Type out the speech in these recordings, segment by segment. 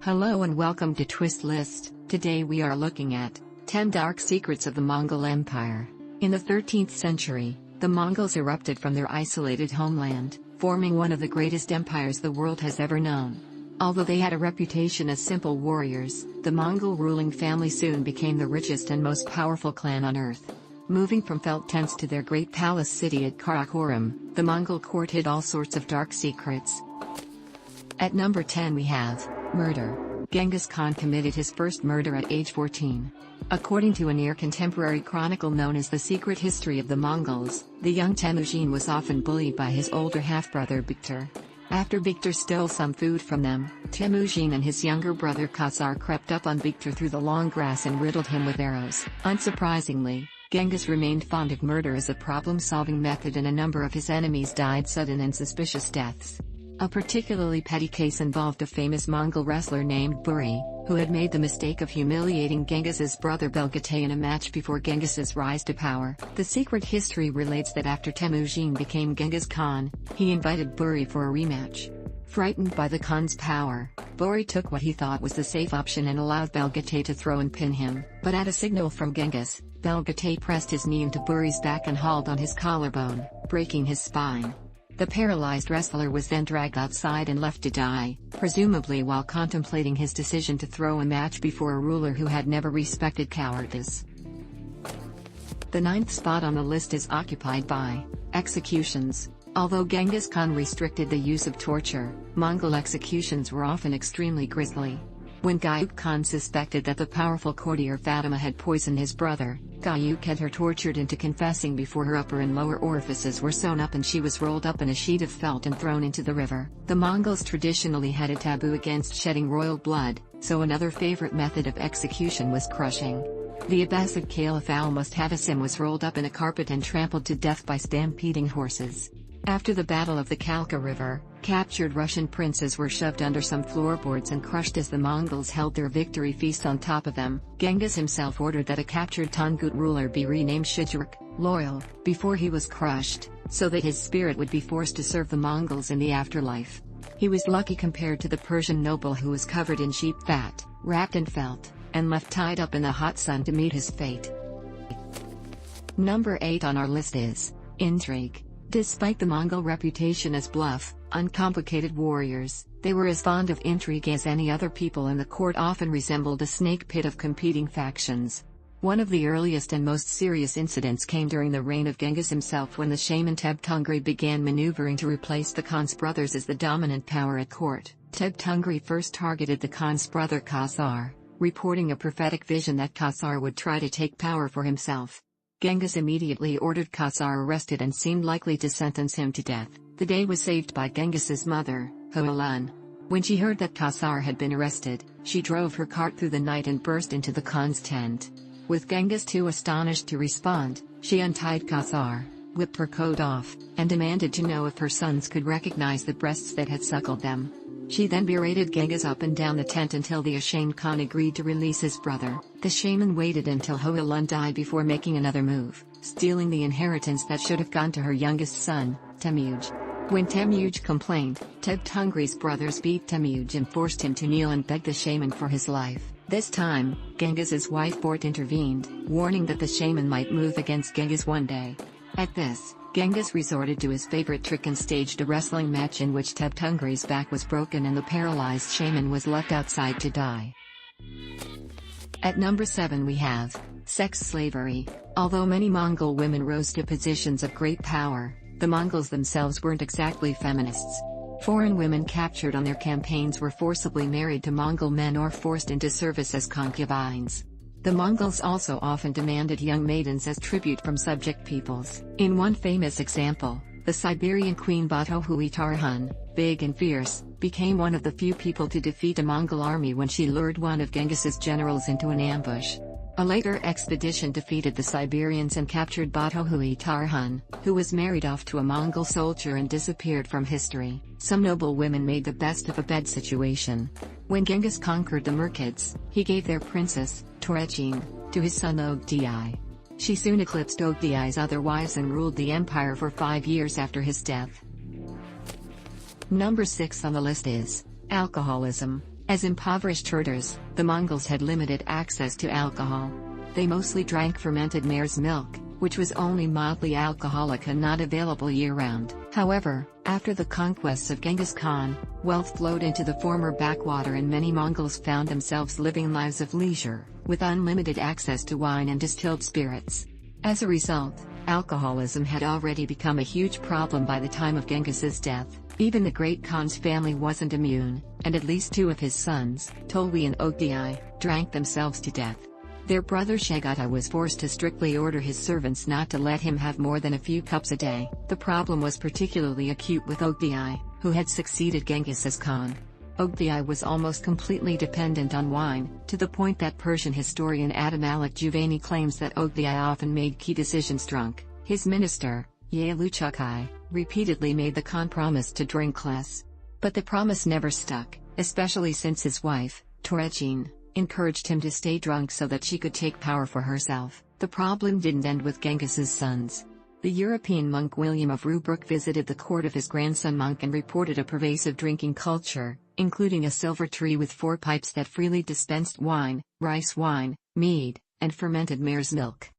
Hello and welcome to Twist List. Today we are looking at 10 dark secrets of the Mongol Empire. In the 13th century, the Mongols erupted from their isolated homeland, forming one of the greatest empires the world has ever known. Although they had a reputation as simple warriors, the Mongol ruling family soon became the richest and most powerful clan on earth. Moving from felt tents to their great palace city at Karakorum, the Mongol court hid all sorts of dark secrets. At number 10 we have murder. Genghis Khan committed his first murder at age 14. According to a near-contemporary chronicle known as The Secret History of the Mongols, the young Temujin was often bullied by his older half-brother Bakhtur. After Bakhtur stole some food from them, Temujin and his younger brother Khazar crept up on Bakhtur through the long grass and riddled him with arrows. Unsurprisingly, Genghis remained fond of murder as a problem-solving method, and a number of his enemies died sudden and suspicious deaths. A particularly petty case involved a famous Mongol wrestler named Buri, who had made the mistake of humiliating Genghis's brother Belgate in a match before Genghis's rise to power. The secret history relates that after Temujin became Genghis Khan, he invited Buri for a rematch. Frightened by the Khan's power, Buri took what he thought was the safe option and allowed Belgate to throw and pin him. But at a signal from Genghis, Belgate pressed his knee into Buri's back and hauled on his collarbone, breaking his spine. The paralyzed wrestler was then dragged outside and left to die, presumably while contemplating his decision to throw a match before a ruler who had never respected cowardice. The 9th spot on the list is occupied by executions. Although Genghis Khan restricted the use of torture, Mongol executions were often extremely grisly. When Gayuk Khan suspected that the powerful courtier Fatima had poisoned his brother, Gayuk had her tortured into confessing before her upper and lower orifices were sewn up and she was rolled up in a sheet of felt and thrown into the river. The Mongols traditionally had a taboo against shedding royal blood, so another favorite method of execution was crushing. The Abbasid Caliph Al-Musta'sim was rolled up in a carpet and trampled to death by stampeding horses. After the Battle of the Kalka River, captured Russian princes were shoved under some floorboards and crushed as the Mongols held their victory feast on top of them. Genghis himself ordered that a captured Tungut ruler be renamed Shijurk, loyal, before he was crushed, so that his spirit would be forced to serve the Mongols in the afterlife. He was lucky compared to the Persian noble who was covered in sheep fat, wrapped in felt, and left tied up in the hot sun to meet his fate. Number 8 on our list is Intrigue. Despite the Mongol reputation as bluff, uncomplicated warriors, they were as fond of intrigue as any other people, and the court often resembled a snake pit of competing factions. One of the earliest and most serious incidents came during the reign of Genghis himself, when the shaman Tebtungri began maneuvering to replace the Khan's brothers as the dominant power at court. Tebtungri first targeted the Khan's brother Khazar, reporting a prophetic vision that Khazar would try to take power for himself. Genghis immediately ordered Khazar arrested and seemed likely to sentence him to death. The day was saved by Genghis's mother, Hoelun. When she heard that Khazar had been arrested, she drove her cart through the night and burst into the Khan's tent. With Genghis too astonished to respond, she untied Khazar, whipped her coat off, and demanded to know if her sons could recognize the breasts that had suckled them. She then berated Genghis up and down the tent until the ashamed Khan agreed to release his brother. The shaman waited until Hoelun died before making another move, stealing the inheritance that should have gone to her youngest son, Temujin. When Temujin complained, Tebtungri's brothers beat Temujin and forced him to kneel and beg the shaman for his life. This time, Genghis's wife Bort intervened, warning that the shaman might move against Genghis one day. At this, Genghis resorted to his favorite trick and staged a wrestling match in which Tebtungri's back was broken and the paralyzed shaman was left outside to die. At number 7 we have sex slavery. Although many Mongol women rose to positions of great power, the Mongols themselves weren't exactly feminists. Foreign women captured on their campaigns were forcibly married to Mongol men or forced into service as concubines. The Mongols also often demanded young maidens as tribute from subject peoples. In one famous example, the Siberian queen Batohui Tarhan, big and fierce, became one of the few people to defeat a Mongol army when she lured one of Genghis's generals into an ambush. A later expedition defeated the Siberians and captured Batohui Tarhan, who was married off to a Mongol soldier and disappeared from history. Some noble women made the best of a bad situation. When Genghis conquered the Merkids, he gave their princess, Toretchin, to his son Ogdi. She soon eclipsed Ogdi's other wives and ruled the empire for 5 years after his death. Number 6 on the list is alcoholism. As impoverished herders, the Mongols had limited access to alcohol. They mostly drank fermented mare's milk, which was only mildly alcoholic and not available year-round. However, after the conquests of Genghis Khan, wealth flowed into the former backwater and many Mongols found themselves living lives of leisure, with unlimited access to wine and distilled spirits. As a result, alcoholism had already become a huge problem by the time of Genghis's death. Even the great Khan's family wasn't immune, and at least 2 of his sons, Tolui and Ogdei, drank themselves to death. Their brother Chagatai was forced to strictly order his servants not to let him have more than a few cups a day. The problem was particularly acute with Ogdei, who had succeeded Genghis as Khan. Ogdei was almost completely dependent on wine, to the point that Persian historian Adamalik Juvayni claims that Ogdei often made key decisions drunk. His minister, Yaluchukai, repeatedly made the Khan promise to drink less. But the promise never stuck, especially since his wife, Toregin, encouraged him to stay drunk so that she could take power for herself. The problem didn't end with Genghis's sons. The European monk William of Rubruck visited the court of his grandson monk and reported a pervasive drinking culture, including a silver tree with 4 pipes that freely dispensed wine, rice wine, mead, and fermented mare's milk.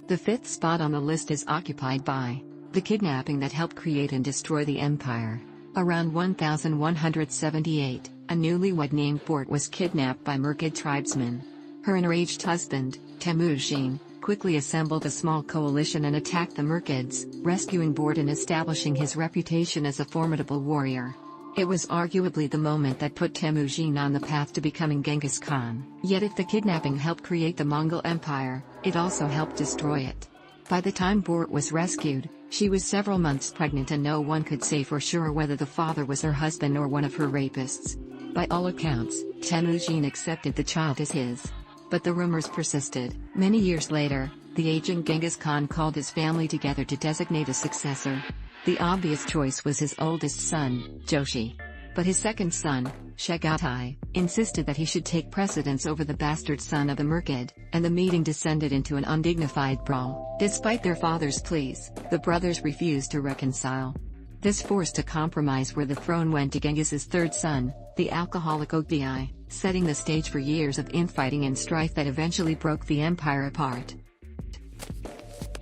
The 5th spot on the list is occupied by the kidnapping that helped create and destroy the empire. Around 1178, a newlywed named Bort was kidnapped by Merkid tribesmen. Her enraged husband, Temujin, quickly assembled a small coalition and attacked the Merkids, rescuing Bort and establishing his reputation as a formidable warrior. It was arguably the moment that put Temujin on the path to becoming Genghis Khan. Yet if the kidnapping helped create the Mongol Empire, it also helped destroy it. By the time Bort was rescued, she was several months pregnant and no one could say for sure whether the father was her husband or one of her rapists. By all accounts, Temujin accepted the child as his. But the rumors persisted. Many years later, the aging Genghis Khan called his family together to designate a successor. The obvious choice was his oldest son, Joshi. But his second son, Chagatai, insisted that he should take precedence over the bastard son of the Merkid, and the meeting descended into an undignified brawl. Despite their father's pleas, the brothers refused to reconcile. This forced a compromise where the throne went to Genghis's 3rd son, the alcoholic Ogdei, setting the stage for years of infighting and strife that eventually broke the empire apart.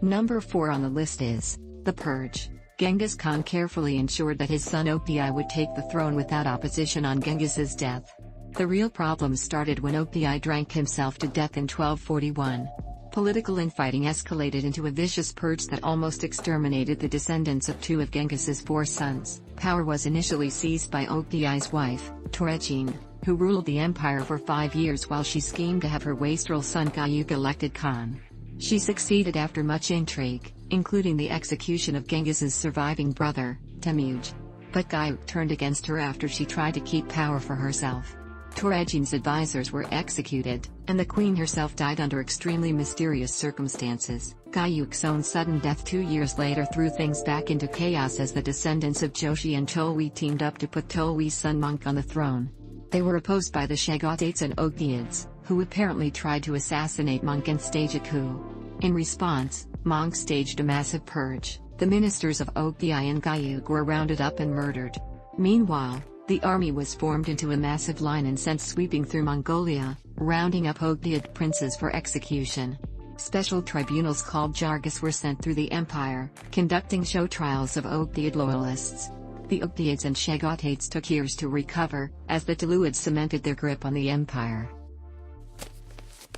Number 4 on the list is the Purge. Genghis Khan carefully ensured that his son Ogdei would take the throne without opposition on Genghis's death. The real problem started when Ogdei drank himself to death in 1241. Political infighting escalated into a vicious purge that almost exterminated the descendants of 2 of Genghis's 4 sons. Power was initially seized by Ogdei's wife, Toregin, who ruled the empire for 5 years while she schemed to have her wastrel son Gayuk elected Khan. She succeeded after much intrigue, including the execution of Genghis's surviving brother, Temuj. But Gayuk turned against her after she tried to keep power for herself. Toregin's advisors were executed, and the queen herself died under extremely mysterious circumstances. Gayuk's own sudden death 2 years later threw things back into chaos as the descendants of Joshi and Tolui teamed up to put Tolui's son Monk on the throne. They were opposed by the Chagatates and Ogdeids, who apparently tried to assassinate Monk and stage a coup. In response, Monk staged a massive purge. The ministers of Ogdei and Gayuk were rounded up and murdered. Meanwhile, the army was formed into a massive line and sent sweeping through Mongolia, rounding up Ogdeid princes for execution. Special tribunals called Jargis were sent through the empire, conducting show trials of Ogdeid loyalists. The Ogdeids and Chagatates took years to recover, as the Toluids cemented their grip on the empire.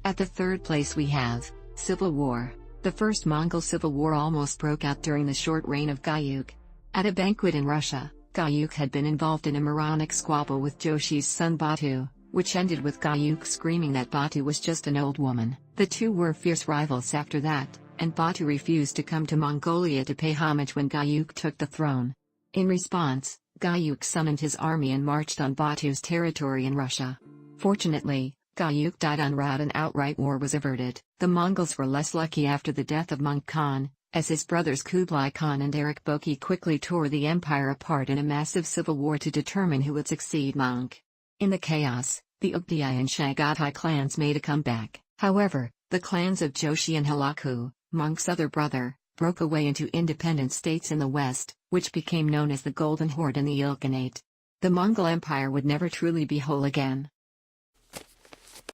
At the 3rd place we have Civil War. The first Mongol civil war almost broke out during the short reign of Gayuk. At a banquet in Russia, Gayuk had been involved in a moronic squabble with Joshi's son Batu, which ended with Gayuk screaming that Batu was just an old woman. The 2 were fierce rivals after that, and Batu refused to come to Mongolia to pay homage when Gayuk took the throne. In response, Gayuk summoned his army and marched on Batu's territory in Russia. Fortunately, Gayuk died en route and outright war was averted. The Mongols were less lucky after the death of Monk Khan, as his brothers Kublai Khan and Erik Boki quickly tore the empire apart in a massive civil war to determine who would succeed Monk. In the chaos, the Ogdei and Chagatai clans made a comeback. However, the clans of Joshi and Halaku, Monk's other brother, broke away into independent states in the west, which became known as the Golden Horde and the Ilkhanate. the Mongol Empire would never truly be whole again.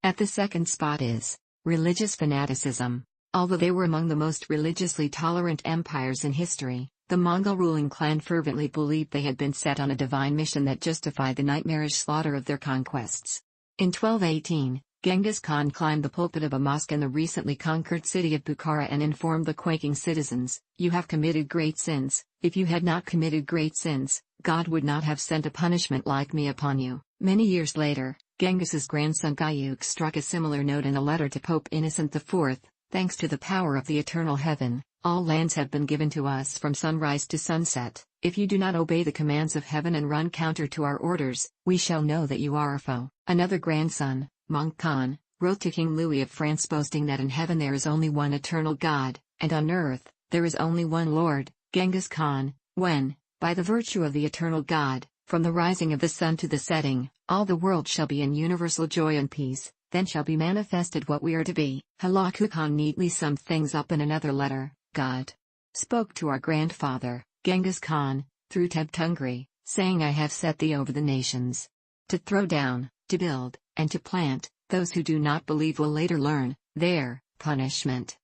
At the second spot is religious fanaticism. Although they were among the most religiously tolerant empires in history, the Mongol ruling clan fervently believed they had been set on a divine mission that justified the nightmarish slaughter of their conquests. In 1218, Genghis Khan climbed the pulpit of a mosque in the recently conquered city of Bukhara and informed the quaking citizens, "You have committed great sins. If you had not committed great sins, God would not have sent a punishment like me upon you." Many years later, Genghis's grandson Gayuk struck a similar note in a letter to Pope Innocent IV, "Thanks to the power of the eternal heaven, all lands have been given to us from sunrise to sunset. If you do not obey the commands of heaven and run counter to our orders, we shall know that you are a foe." Another grandson, Monk Khan, wrote to King Louis of France boasting that in heaven there is only one eternal God, and on earth, there is only one Lord, Genghis Khan, when, by the virtue of the eternal God, from the rising of the sun to the setting, all the world shall be in universal joy and peace, then shall be manifested what we are to be. Halaku Khan neatly summed things up in another letter. God spoke to our grandfather, Genghis Khan, through Tebtungri, saying, "I have set thee over the nations. To throw down, to build, and to plant. Those who do not believe will later learn their punishment."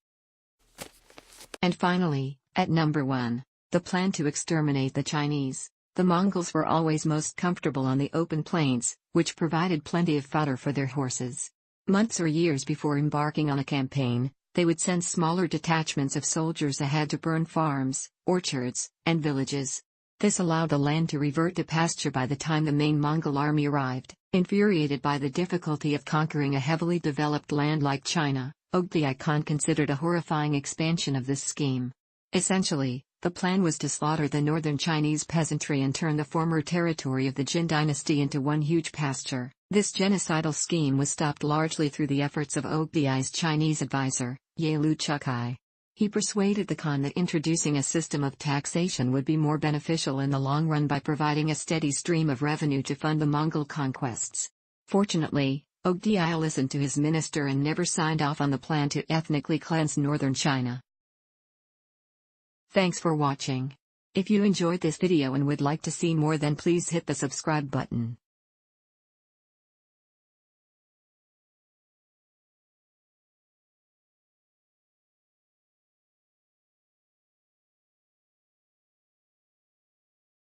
And finally, at number 1, the plan to exterminate the Chinese. The Mongols were always most comfortable on the open plains, which provided plenty of fodder for their horses. Months or years before embarking on a campaign, they would send smaller detachments of soldiers ahead to burn farms, orchards, and villages. This allowed the land to revert to pasture by the time the main Mongol army arrived. Infuriated by the difficulty of conquering a heavily developed land like China, Ogdi Khan considered a horrifying expansion of this scheme. Essentially, the plan was to slaughter the northern Chinese peasantry and turn the former territory of the Jin dynasty into one huge pasture. This genocidal scheme was stopped largely through the efforts of Ogdi's Chinese advisor, Yalu Chukai. He persuaded the Khan that introducing a system of taxation would be more beneficial in the long run by providing a steady stream of revenue to fund the Mongol conquests. Fortunately, Ogdi listened to his minister and never signed off on the plan to ethnically cleanse northern China. Thanks for watching. If you enjoyed this video and would like to see more, then please hit the subscribe button.